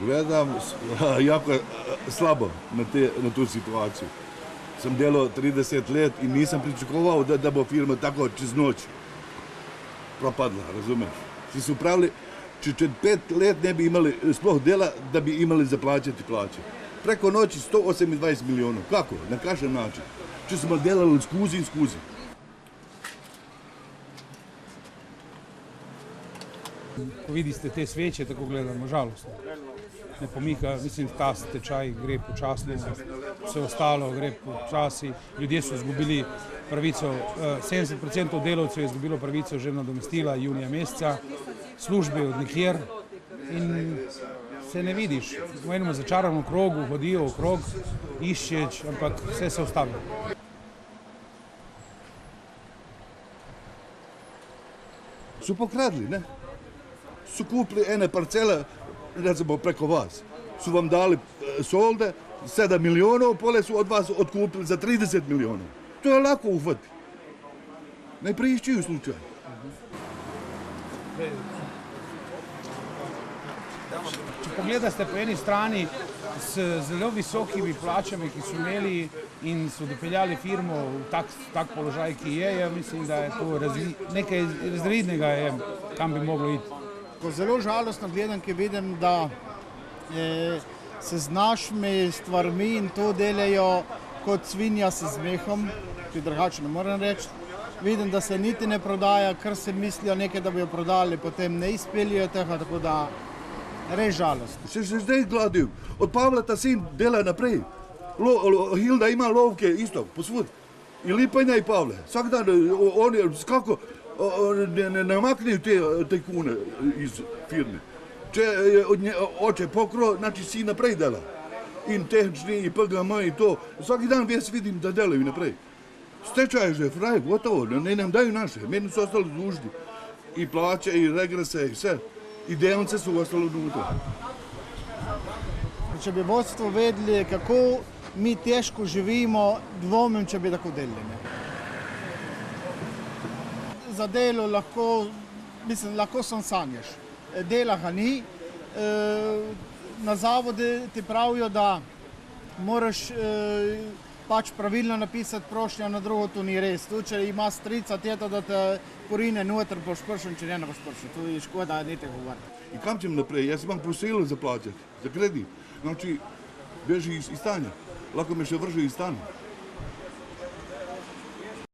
Gledam jako slabo na tu situaciju. Sam delal 30 let in nisem pričakoval, da bo firma tako čez noč propadla, razumeš? Vsi so pravili, če 5 let ne bi imeli sploh dela, da bi imeli za plačati plače. Preko noči 128 milijonov. Kako? Na kakšen način? Če smo delali skuzi in skuzi. Ko vidite te sveče, tako gledamo, žalostno. Ne pomika, mislim, ta stečaj gre počasno, vse ostalo gre počasi. Ljudje so izgubili pravico, 70% delavcev je izgubilo pravico že nadomestila junija meseca, službe od nikjer in se ne vidiš. V enem začaranem krogu hodijo okrog, iščeč, ampak vse se ustavlja. So pokradli, ne? So kupili ene parcele, recimo preko vas. So vam dali solde, 7 milijonov, pole su od vas otkupili za 30 milijonov. To je lako uhvati. Ne preiščuju slučaj. Če pogledate po eni strani s zelo visokimi plačami, ki so imeli in so dopeljali firmo v tak položaj, ki je, ja mislim, da je to nekaj razrednega, kam bi moglo iti. Ko zelo žalostno gledam, ki vidim, da se z našimi stvarmi in to delajo kot svinja se zmehom, ki drugače ne moram reči. Vidim, da se niti ne prodaja, kar se mislijo nekaj, da bi jo prodali, potem ne izpeljijo tega, tako da res žalostno. Se zdaj gladim. Od Pavla ta sin dela naprej. Hilda ima lovke isto, posvud. I Lipanja i Pavle. Vsak dan oni skako ne makneju te kune iz firme. Če je oče pokro, znači sin naprej dela. In tehnični, i PGM, i to. Svaki dan već vidim da delaju naprej. Stečaj že, fraj, gotovo, ne nam daju naše. Meni su ostali dužni. I plaće, i regrese, i sve. I delnice su ostali unutra. Če bi vodstvo vedeli, kako mi težko živimo, dvomim, če bi tako delili. Za delo lahko sam sanjaš. Dela ga ni. Na zavode ti pravijo, da moraš pač pravilno napisati prošnjo, na drugo to ni res. Tu, če ima strica teta, da te porine noter, boš pršen, če ne boš pršen. Tu je škoda, ne te govoriti. I kam ćem naprej? Jaz imam prosilo za plaćati, za kredit. Znači, bježi iz stanja. Lako me še vrže iz stanja.